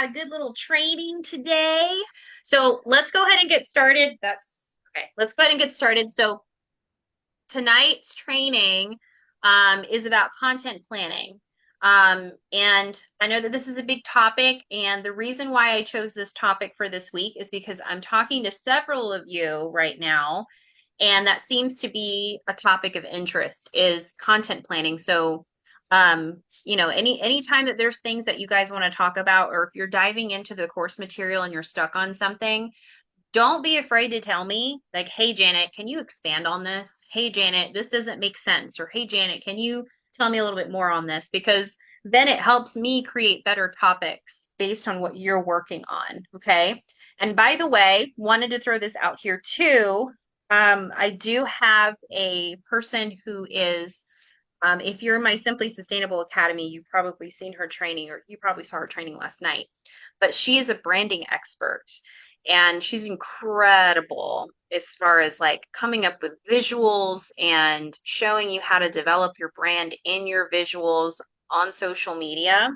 a good little training today. So let's go ahead and get started. That's okay. Let's go ahead and get started. So tonight's training is about content planning. And I know that this is a big topic, and the reason why I chose this topic for this week is because I'm talking to several of you right now, and that seems to be a topic of interest is content planning. So, any time that there's things that you guys want to talk about, or if you're diving into the course material and you're stuck on something, don't be afraid to tell me, like, hey, Janet, can you expand on this? Hey, Janet, this doesn't make sense. Or hey, Janet, can you tell me a little bit more on this? Because then it helps me create better topics based on what you're working on. Okay. And by the way, wanted to throw this out here too. I do have a person who is, if you're in my Simply Sustainable Academy, you've probably seen her training, or you probably saw her training last night, but she is a branding expert and she's incredible as far as like coming up with visuals and showing you how to develop your brand in your visuals on social media.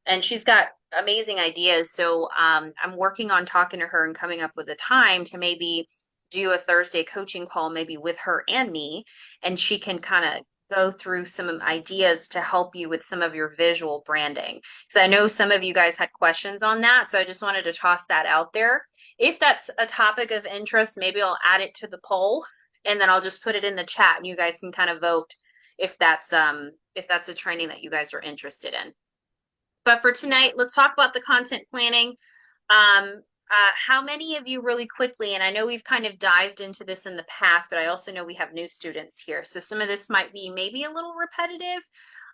And she's got amazing ideas. So I'm working on talking to her and coming up with a time to maybe do a Thursday coaching call, maybe with her and me, and she can kind of go through some ideas to help you with some of your visual branding. Because I know some of you guys had questions on that. So I just wanted to toss that out there. If that's a topic of interest, maybe I'll add it to the poll and then I'll just put it in the chat and you guys can kind of vote if that's a training that you guys are interested in. But for tonight, let's talk about the content planning. How many of you really quickly, and I know we've kind of dived into this in the past, but I also know we have new students here. So some of this might be maybe a little repetitive,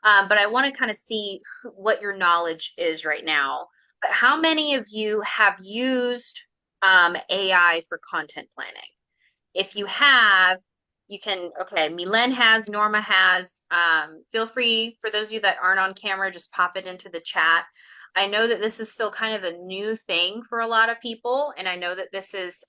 but I want to kind of see what your knowledge is right now. But how many of you have used AI for content planning? If you have, you can, okay, Milen has, Norma has. Feel free, for those of you that aren't on camera, just pop it into the chat. I know that this is still kind of a new thing for a lot of people, and I know that this is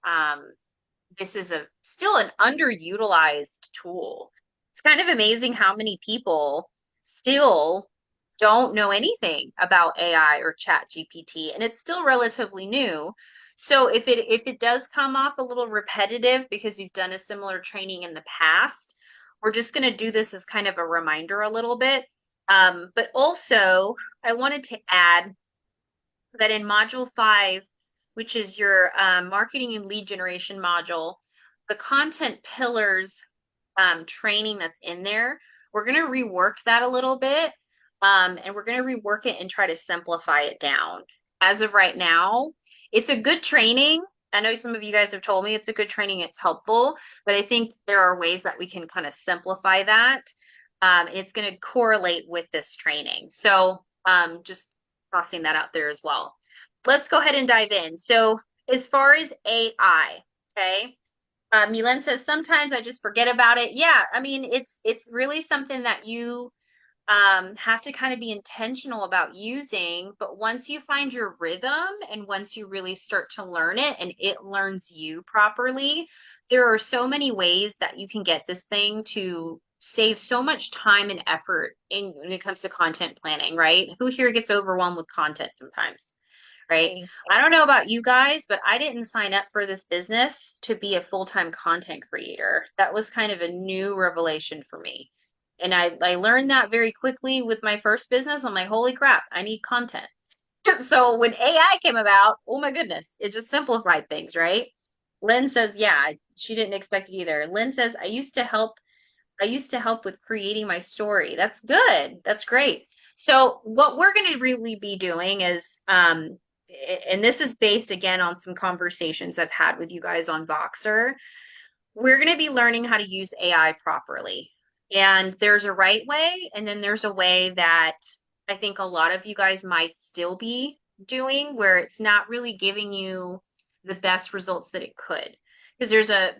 still an underutilized tool. It's kind of amazing how many people still don't know anything about AI or Chat GPT, and it's still relatively new. So if it does come off a little repetitive because you've done a similar training in the past, we're just going to do this as kind of a reminder a little bit. But also, I wanted to add that in Module 5, which is your marketing and lead generation module, the content pillars training that's in there, we're going to rework that a little bit, and we're going to rework it and try to simplify it down. As of right now, it's a good training. I know some of you guys have told me it's a good training, it's helpful, but I think there are ways that we can kind of simplify that. And it's going to correlate with this training. So just tossing that out there as well. Let's go ahead and dive in. So as far as AI, okay, Milen says sometimes I just forget about it. Yeah, I mean it's really something that you have to kind of be intentional about using. But once you find your rhythm and once you really start to learn it and it learns you properly, there are so many ways that you can get this thing to save so much time and effort when it comes to content planning, right? Who here gets overwhelmed with content sometimes? Right? Hey, I don't know about you guys, but I didn't sign up for this business to be a full-time content creator. That was kind of a new revelation for me. And I learned that very quickly with my first business. I'm like, holy crap, I need content. So when AI came about, oh my goodness, it just simplified things, right? Lynn says, yeah, she didn't expect it either. Lynn says, I used to help with creating my story. That's good. That's great. So what we're going to really be doing is, and this is based again on some conversations I've had with you guys on Voxer. We're going to be learning how to use AI properly. And there's a right way, and then there's a way that I think a lot of you guys might still be doing where it's not really giving you the best results that it could. Because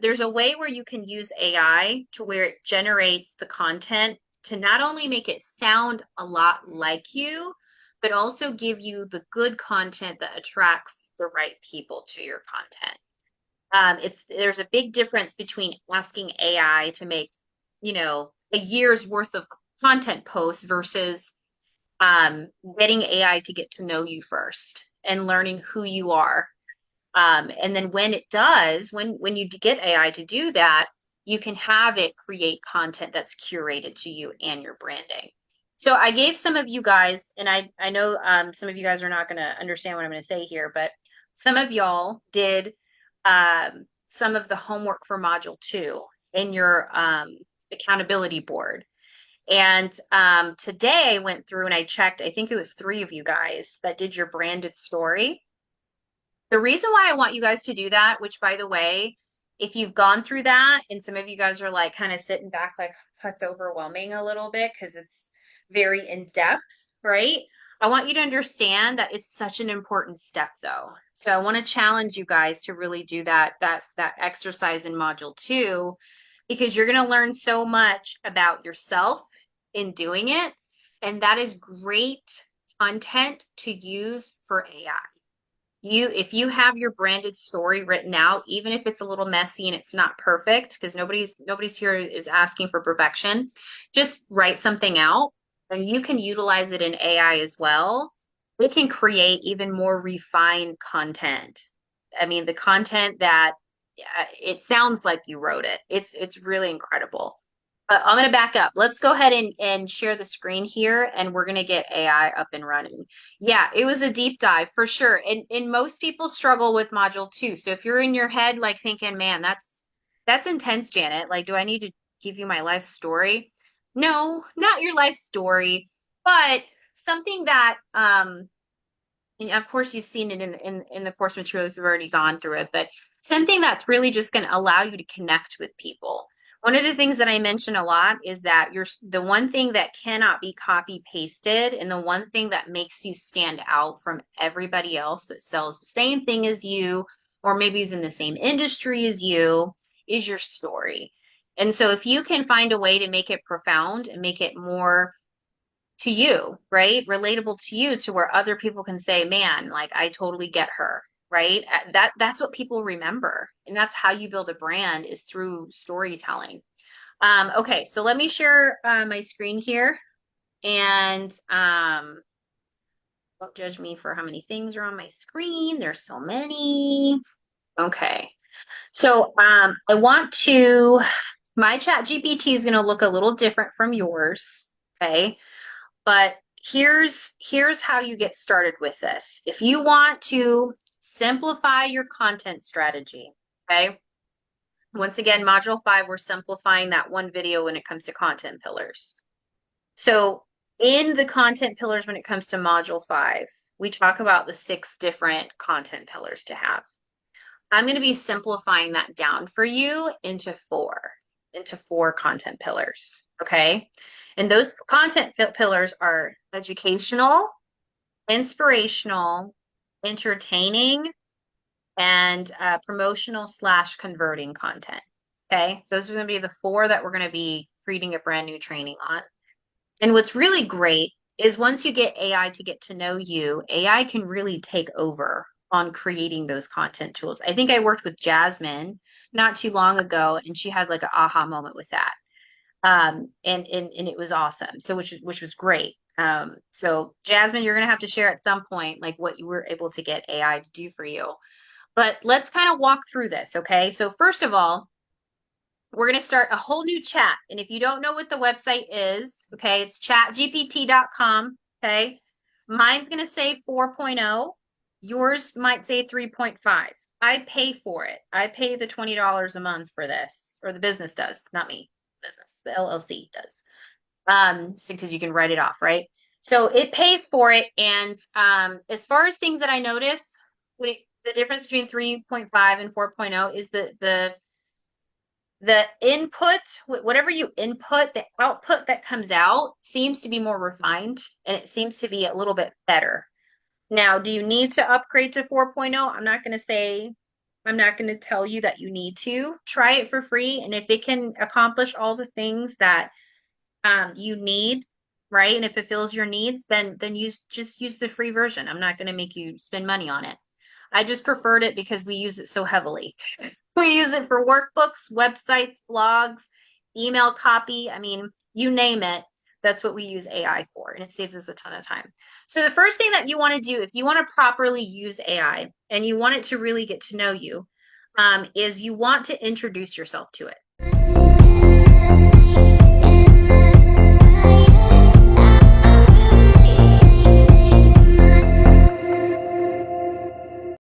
there's a way where you can use AI to where it generates the content to not only make it sound a lot like you, but also give you the good content that attracts the right people to your content. There's a big difference between asking AI to make, a year's worth of content posts versus getting AI to get to know you first and learning who you are. And then when it does, when you get AI to do that, you can have it create content that's curated to you and your branding. So I gave some of you guys, and I know some of you guys are not going to understand what I'm going to say here, but some of y'all did some of the homework for Module 2 in your accountability board. And today I went through and I checked, I think it was 3 of you guys that did your branded story. The reason why I want you guys to do that, which by the way, if you've gone through that and some of you guys are like kind of sitting back like that's overwhelming a little bit because it's very in depth, right? I want you to understand that it's such an important step though. So I want to challenge you guys to really do that exercise in module 2 because you're going to learn so much about yourself in doing it. And that is great content to use for AI. If you have your branded story written out, even if it's a little messy and it's not perfect, because nobody's here is asking for perfection, just write something out and you can utilize it in AI as well. It can create even more refined content. I mean, the content that it sounds like you wrote it. It's really incredible. But I'm going to back up. Let's go ahead and share the screen here, and we're going to get AI up and running. Yeah, it was a deep dive for sure. And most people struggle with module 2. So if you're in your head like thinking, man, that's intense, Janet. Like, do I need to give you my life story? No, not your life story, but something that and of course you've seen it in the course material if you've already gone through it, but something that's really just going to allow you to connect with people. One of the things that I mention a lot is that the one thing that cannot be copy pasted and the one thing that makes you stand out from everybody else that sells the same thing as you or maybe is in the same industry as you is your story. And so if you can find a way to make it profound and make it more to you, right? Relatable to you to where other people can say, man, like I totally get her, right? That's what people remember. And that's how you build a brand is through storytelling. Okay, so let me share my screen here and don't judge me for how many things are on my screen. There's so many. Okay. So I want to, my chat GPT is going to look a little different from yours. Okay. But here's how you get started with this. If you want to simplify your content strategy, okay? Once again, module 5, we're simplifying that one video when it comes to content pillars. So in the content pillars, when it comes to module 5, we talk about the 6 different content pillars to have. I'm going to be simplifying that down for you into 4 content pillars, okay? And those content pillars are educational, inspirational, entertaining, and promotional / converting content. Okay, those are going to be the 4 that we're going to be creating a brand new training on. And what's really great is once you get AI to get to know you, AI can really take over on creating those content tools. I think I worked with Jasmine not too long ago, and she had like an aha moment with that. And it was awesome. So which was great. So Jasmine, you're gonna have to share at some point like what you were able to get AI to do for you. But let's kind of walk through this, okay? So first of all, we're gonna start a whole new chat. And if you don't know what the website is, okay, it's chatgpt.com. Okay. Mine's gonna say 4.0. Yours might say 3.5. I pay for it. I pay the $20 a month for this, or the business does, not me. Business, the LLC does. So because you can write it off, right? So it pays for it. And as far as things that I notice, the difference between 3.5 and 4.0 is the input, whatever you input, the output that comes out seems to be more refined and it seems to be a little bit better. Now, do you need to upgrade to 4.0? I'm not going to tell you that you need to. Try it for free. And if it can accomplish all the things that you need, right? And it fulfills your needs, then just use the free version. I'm not going to make you spend money on it. I just preferred it because we use it so heavily. We use it for workbooks, websites, blogs, email copy. I mean, you name it. That's what we use AI for, and it saves us a ton of time. So the first thing that you want to do, if you want to properly use AI and you want it to really get to know you, is you want to introduce yourself to it.